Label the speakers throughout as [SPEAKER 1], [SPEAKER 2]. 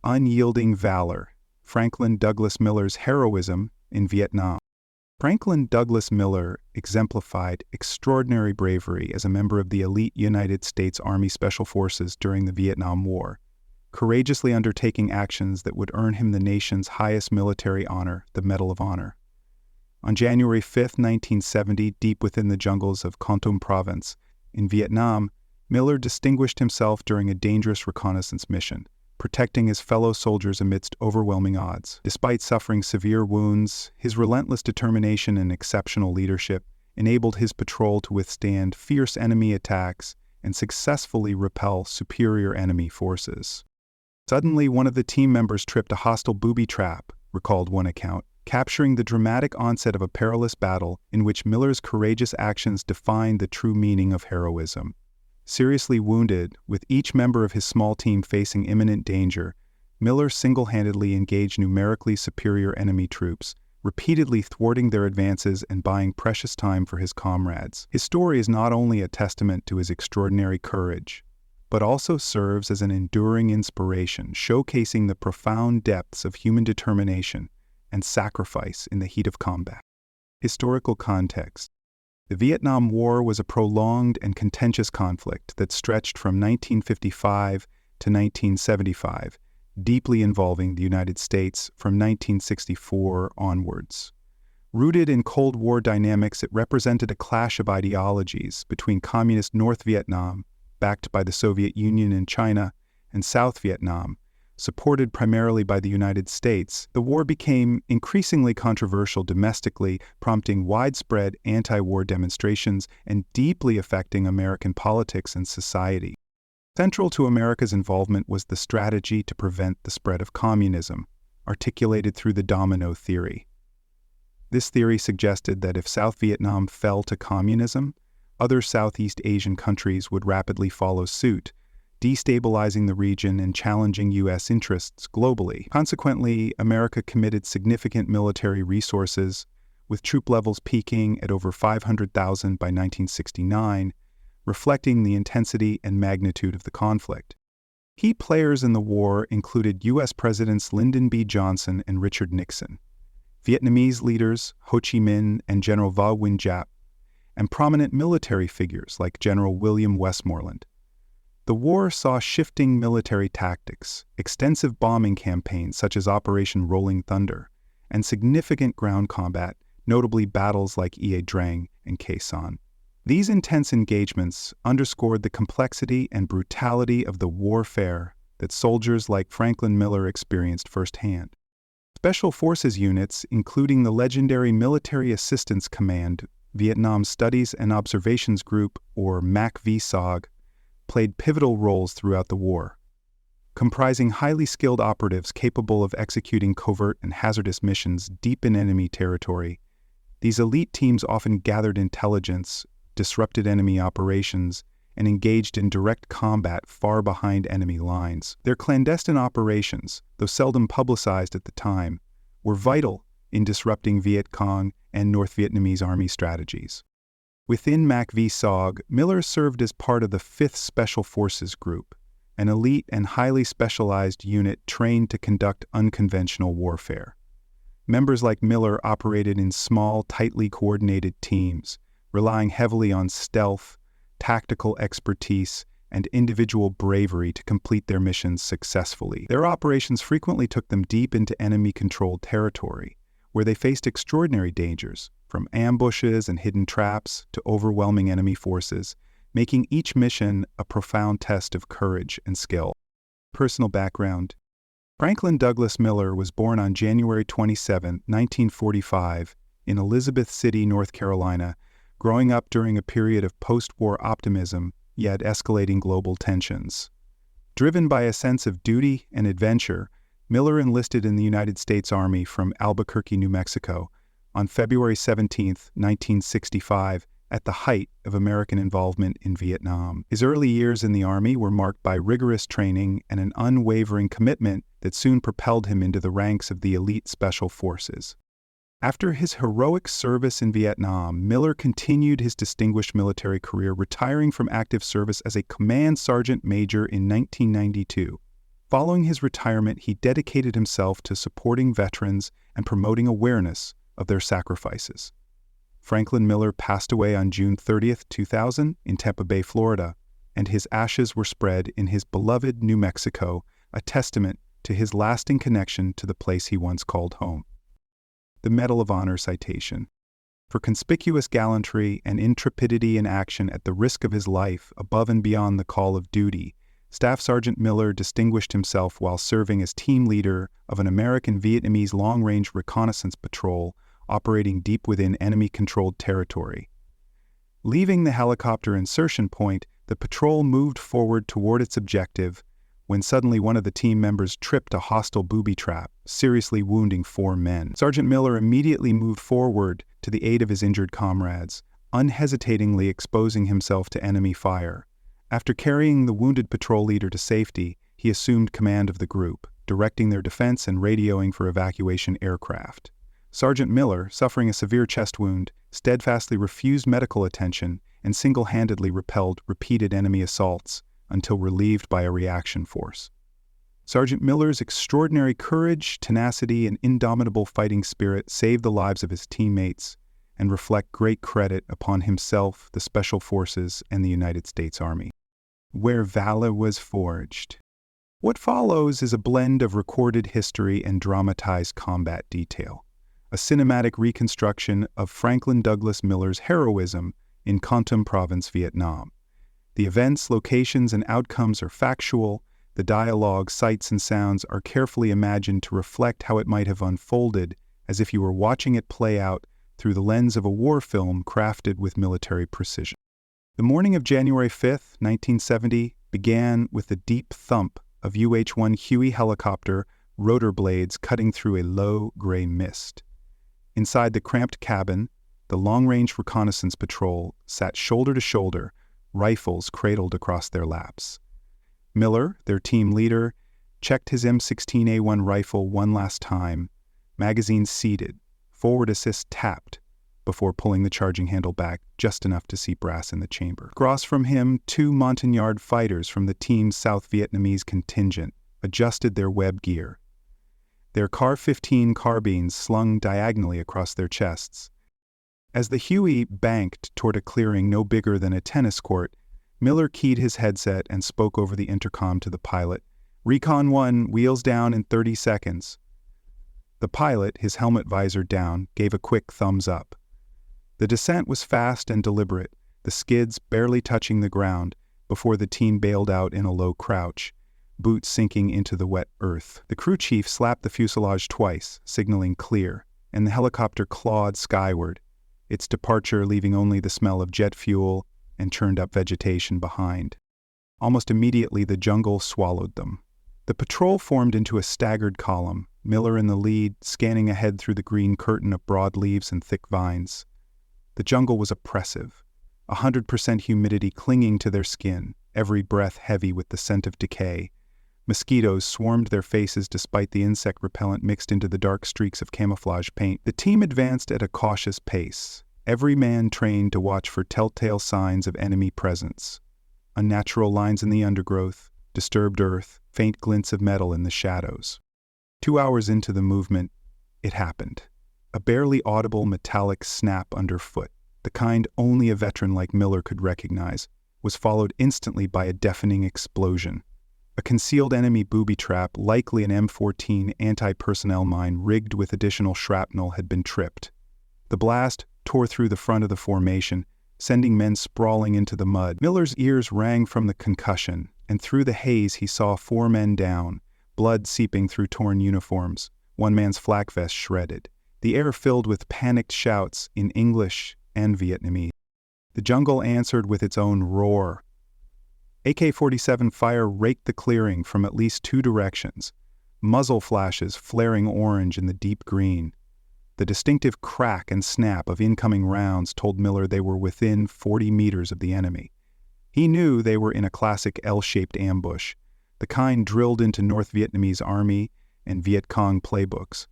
[SPEAKER 1] Unyielding Valor, Franklin Douglas Miller's Heroism in Vietnam. Franklin Douglas Miller exemplified extraordinary bravery as a member of the elite United States Army Special Forces during the Vietnam War, courageously undertaking actions that would earn him the nation's highest military honor, the Medal of Honor. On January 5, 1970, deep within the jungles of Con Tum Province in Vietnam, Miller distinguished himself during a dangerous reconnaissance mission, protecting his fellow soldiers amidst overwhelming odds. Despite suffering severe wounds, his relentless determination and exceptional leadership enabled his patrol to withstand fierce enemy attacks and successfully repel superior enemy forces. Suddenly, one of the team members tripped a hostile booby trap, recalled one account, capturing the dramatic onset of a perilous battle in which Miller's courageous actions defined the true meaning of heroism. Seriously wounded, with each member of his small team facing imminent danger, Miller single-handedly engaged numerically superior enemy troops, repeatedly thwarting their advances and buying precious time for his comrades. His story is not only a testament to his extraordinary courage, but also serves as an enduring inspiration, showcasing the profound depths of human determination and sacrifice in the heat of combat. Historical context. The Vietnam War was a prolonged and contentious conflict that stretched from 1955 to 1975, deeply involving the United States from 1964 onwards. Rooted in Cold War dynamics, it represented a clash of ideologies between Communist North Vietnam, backed by the Soviet Union and China, and South Vietnam, supported primarily by the United States. The war became increasingly controversial domestically, prompting widespread anti-war demonstrations and deeply affecting American politics and society. Central to America's involvement was the strategy to prevent the spread of communism, articulated through the domino theory. This theory suggested that if South Vietnam fell to communism, other Southeast Asian countries would rapidly follow suit, destabilizing the region and challenging U.S. interests globally. Consequently, America committed significant military resources, with troop levels peaking at over 500,000 by 1969, reflecting the intensity and magnitude of the conflict. Key players in the war included U.S. Presidents Lyndon B. Johnson and Richard Nixon, Vietnamese leaders Ho Chi Minh and General Vo Nguyen Giap, and prominent military figures like General William Westmoreland. The war saw shifting military tactics, extensive bombing campaigns such as Operation Rolling Thunder, and significant ground combat, notably battles like Ia Drang and Khe Sanh. These intense engagements underscored the complexity and brutality of the warfare that soldiers like Franklin Miller experienced firsthand. Special Forces units, including the legendary Military Assistance Command, Vietnam Studies and Observations Group, or MAC-VSOG, played pivotal roles throughout the war. Comprising highly skilled operatives capable of executing covert and hazardous missions deep in enemy territory, these elite teams often gathered intelligence, disrupted enemy operations, and engaged in direct combat far behind enemy lines. Their clandestine operations, though seldom publicized at the time, were vital in disrupting Viet Cong and North Vietnamese Army strategies. Within MAC-VSOG, Miller served as part of the 5th Special Forces Group, an elite and highly specialized unit trained to conduct unconventional warfare. Members like Miller operated in small, tightly coordinated teams, relying heavily on stealth, tactical expertise, and individual bravery to complete their missions successfully. Their operations frequently took them deep into enemy-controlled territory, where they faced extraordinary dangers, from ambushes and hidden traps to overwhelming enemy forces, making each mission a profound test of courage and skill. Personal background. Franklin Douglas Miller was born on January 27, 1945, in Elizabeth City, North Carolina, growing up during a period of post-war optimism, yet escalating global tensions. Driven by a sense of duty and adventure, Miller enlisted in the United States Army from Albuquerque, New Mexico, on February 17, 1965, at the height of American involvement in Vietnam. His early years in the Army were marked by rigorous training and an unwavering commitment that soon propelled him into the ranks of the elite Special Forces. After his heroic service in Vietnam, Miller continued his distinguished military career, retiring from active service as a command sergeant major in 1992. Following his retirement, he dedicated himself to supporting veterans and promoting awareness of their sacrifices. Franklin Miller passed away on June 30, 2000, in Tampa Bay, Florida, and his ashes were spread in his beloved New Mexico, a testament to his lasting connection to the place he once called home. The Medal of Honor citation. For conspicuous gallantry and intrepidity in action at the risk of his life above and beyond the call of duty, Staff Sergeant Miller distinguished himself while serving as team leader of an American Vietnamese long-range reconnaissance patrol operating deep within enemy-controlled territory. Leaving the helicopter insertion point, the patrol moved forward toward its objective when suddenly one of the team members tripped a hostile booby trap, seriously wounding 4 men. Sergeant Miller immediately moved forward to the aid of his injured comrades, unhesitatingly exposing himself to enemy fire. After carrying the wounded patrol leader to safety, he assumed command of the group, directing their defense and radioing for evacuation aircraft. Sergeant Miller, suffering a severe chest wound, steadfastly refused medical attention and single-handedly repelled repeated enemy assaults until relieved by a reaction force. Sergeant Miller's extraordinary courage, tenacity, and indomitable fighting spirit saved the lives of his teammates and reflect great credit upon himself, the Special Forces, and the United States Army. Where Valor was forged. What follows is a blend of recorded history and dramatized combat detail, a cinematic reconstruction of Franklin Douglas Miller's heroism in Con Tum Province, Vietnam. The events, locations, and outcomes are factual. The dialogue, sights, and sounds are carefully imagined to reflect how it might have unfolded, as if you were watching it play out through the lens of a war film crafted with military precision. The morning of January 5, 1970, began with the deep thump of UH-1 Huey helicopter rotor blades cutting through a low gray mist. Inside the cramped cabin, the long-range reconnaissance patrol sat shoulder to shoulder, rifles cradled across their laps. Miller, their team leader, checked his M16A1 rifle one last time, magazine seated, forward assist tapped, before pulling the charging handle back just enough to see brass in the chamber. Across from him, 2 Montagnard fighters from the team's South Vietnamese contingent adjusted their web gear, their CAR-15 carbines slung diagonally across their chests. As the Huey banked toward a clearing no bigger than a tennis court, Miller keyed his headset and spoke over the intercom to the pilot. "Recon 1, wheels down in 30 seconds. The pilot, his helmet visor down, gave a quick thumbs up. The descent was fast and deliberate, the skids barely touching the ground before the team bailed out in a low crouch, boots sinking into the wet earth. The crew chief slapped the fuselage twice, signaling clear, and the helicopter clawed skyward, its departure leaving only the smell of jet fuel and churned-up vegetation behind. Almost immediately the jungle swallowed them. The patrol formed into a staggered column, Miller in the lead, scanning ahead through the green curtain of broad leaves and thick vines. The jungle was oppressive, 100% humidity clinging to their skin, every breath heavy with the scent of decay. Mosquitoes swarmed their faces despite the insect repellent mixed into the dark streaks of camouflage paint. The team advanced at a cautious pace, every man trained to watch for telltale signs of enemy presence. Unnatural lines in the undergrowth, disturbed earth, faint glints of metal in the shadows. 2 hours into the movement, it happened. A barely audible metallic snap underfoot, the kind only a veteran like Miller could recognize, was followed instantly by a deafening explosion. A concealed enemy booby trap, likely an M14 anti-personnel mine rigged with additional shrapnel, had been tripped. The blast tore through the front of the formation, sending men sprawling into the mud. Miller's ears rang from the concussion, and through the haze he saw 4 men down, blood seeping through torn uniforms, one man's flak vest shredded. The air filled with panicked shouts in English and Vietnamese. The jungle answered with its own roar. AK-47 fire raked the clearing from at least 2 directions, muzzle flashes flaring orange in the deep green. The distinctive crack and snap of incoming rounds told Miller they were within 40 meters of the enemy. He knew they were in a classic L-shaped ambush, the kind drilled into North Vietnamese Army and Viet Cong playbooks.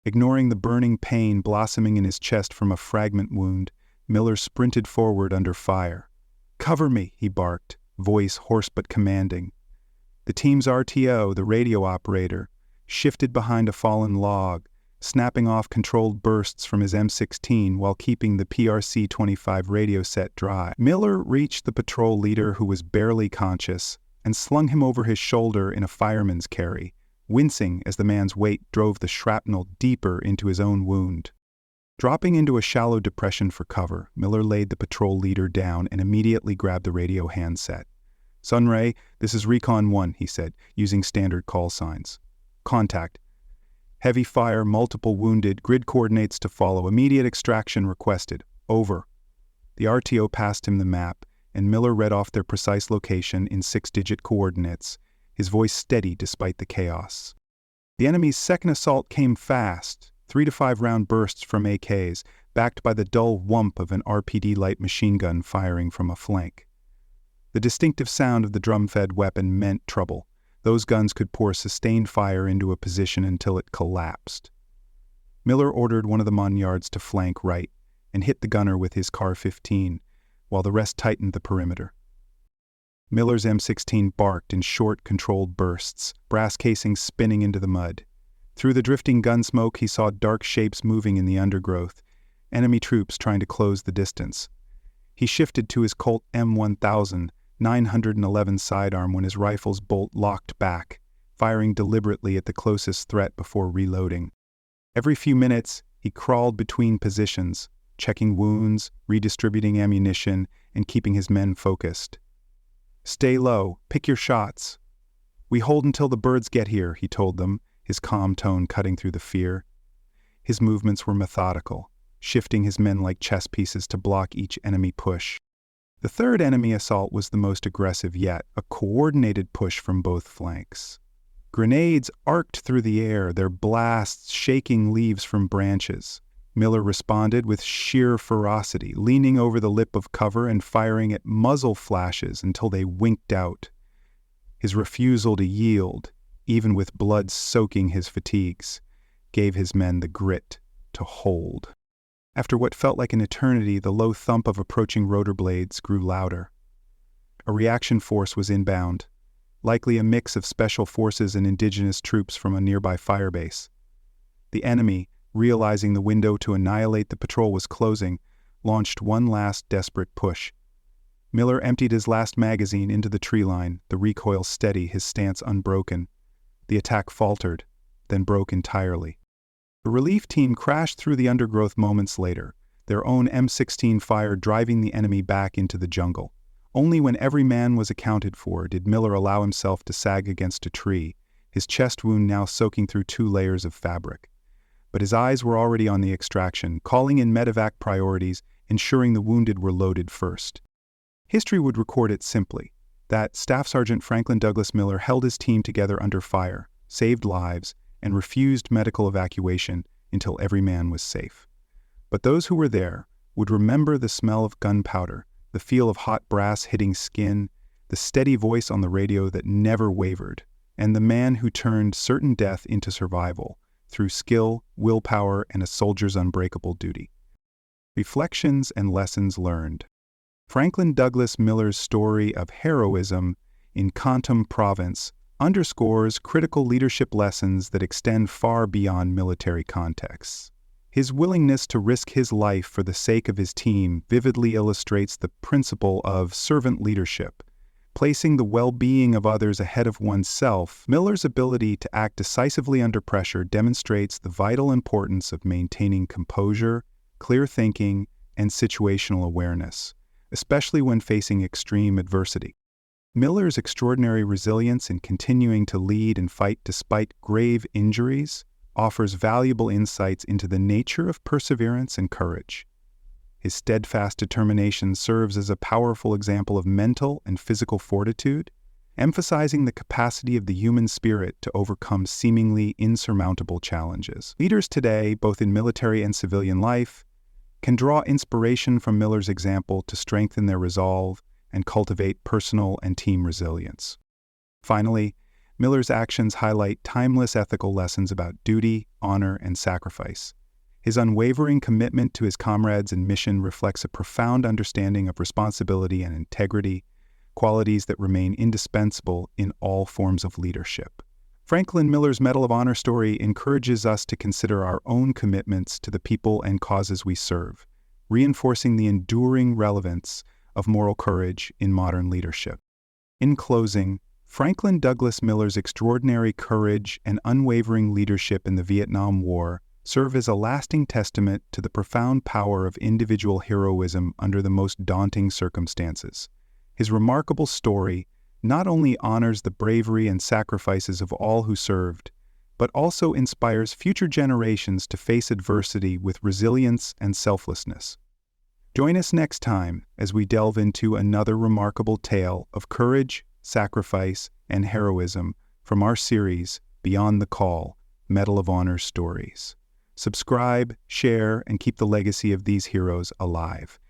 [SPEAKER 1] Ignoring the burning pain blossoming in his chest from a fragment wound, Miller sprinted forward under fire. "Cover me," he barked, voice hoarse but commanding. The team's RTO, the radio operator, shifted behind a fallen log, snapping off controlled bursts from his M16 while keeping the PRC-25 radio set dry. Miller reached the patrol leader, who was barely conscious, and slung him over his shoulder in a fireman's carry, wincing as the man's weight drove the shrapnel deeper into his own wound. Dropping into a shallow depression for cover, Miller laid the patrol leader down and immediately grabbed the radio handset. "Sunray, this is Recon 1, he said, using standard call signs. "Contact. Heavy fire, multiple wounded, grid coordinates to follow, immediate extraction requested. Over." The RTO passed him the map, and Miller read off their precise location in 6-digit coordinates, his voice steady despite the chaos. The enemy's second assault came fast, 3 to 5 round bursts from AKs, backed by the dull whump of an RPD light machine gun firing from a flank. The distinctive sound of the drum-fed weapon meant trouble. Those guns could pour sustained fire into a position until it collapsed. Miller ordered one of the Monyards to flank right and hit the gunner with his CAR-15, while the rest tightened the perimeter. Miller's M16 barked in short, controlled bursts, brass casings spinning into the mud. Through the drifting gun smoke, he saw dark shapes moving in the undergrowth, enemy troops trying to close the distance. He shifted to his Colt M1000 911 sidearm when his rifle's bolt locked back, firing deliberately at the closest threat before reloading. Every few minutes, he crawled between positions, checking wounds, redistributing ammunition, and keeping his men focused. "Stay low, pick your shots." "We hold until the birds get here," he told them, his calm tone cutting through the fear. His movements were methodical, shifting his men like chess pieces to block each enemy push. The third enemy assault was the most aggressive yet, a coordinated push from both flanks. Grenades arced through the air, their blasts shaking leaves from branches. Miller responded with sheer ferocity, leaning over the lip of cover and firing at muzzle flashes until they winked out. His refusal to yield, even with blood soaking his fatigues, gave his men the grit to hold. After what felt like an eternity, the low thump of approaching rotor blades grew louder. A reaction force was inbound, likely a mix of special forces and indigenous troops from a nearby firebase. The enemy, realizing the window to annihilate the patrol was closing, launched one last desperate push. Miller emptied his last magazine into the tree line, the recoil steady, his stance unbroken. The attack faltered, then broke entirely. The relief team crashed through the undergrowth moments later, their own M16 fire driving the enemy back into the jungle. Only when every man was accounted for did Miller allow himself to sag against a tree, his chest wound now soaking through 2 layers of fabric. But his eyes were already on the extraction, calling in medevac priorities, ensuring the wounded were loaded first. History would record it simply, that Staff Sergeant Franklin Douglas Miller held his team together under fire, saved lives, and refused medical evacuation until every man was safe. But those who were there would remember the smell of gunpowder, the feel of hot brass hitting skin, the steady voice on the radio that never wavered, and the man who turned certain death into survival through skill, willpower, and a soldier's unbreakable duty. Reflections and lessons learned. Franklin Douglas Miller's story of heroism in Quantum Province underscores critical leadership lessons that extend far beyond military contexts. His willingness to risk his life for the sake of his team vividly illustrates the principle of servant leadership. Placing the well-being of others ahead of oneself, Miller's ability to act decisively under pressure demonstrates the vital importance of maintaining composure, clear thinking, and situational awareness, especially when facing extreme adversity. Miller's extraordinary resilience in continuing to lead and fight despite grave injuries offers valuable insights into the nature of perseverance and courage. His steadfast determination serves as a powerful example of mental and physical fortitude, emphasizing the capacity of the human spirit to overcome seemingly insurmountable challenges. Leaders today, both in military and civilian life, can draw inspiration from Miller's example to strengthen their resolve and cultivate personal and team resilience. Finally, Miller's actions highlight timeless ethical lessons about duty, honor, and sacrifice. His unwavering commitment to his comrades and mission reflects a profound understanding of responsibility and integrity, qualities that remain indispensable in all forms of leadership. Franklin Miller's Medal of Honor story encourages us to consider our own commitments to the people and causes we serve, reinforcing the enduring relevance of moral courage in modern leadership. In closing, Franklin Douglas Miller's extraordinary courage and unwavering leadership in the Vietnam War serve as a lasting testament to the profound power of individual heroism under the most daunting circumstances. His remarkable story not only honors the bravery and sacrifices of all who served, but also inspires future generations to face adversity with resilience and selflessness. Join us next time as we delve into another remarkable tale of courage, sacrifice, and heroism from our series, Beyond the Call, Medal of Honor Stories. Subscribe, share, and keep the legacy of these heroes alive.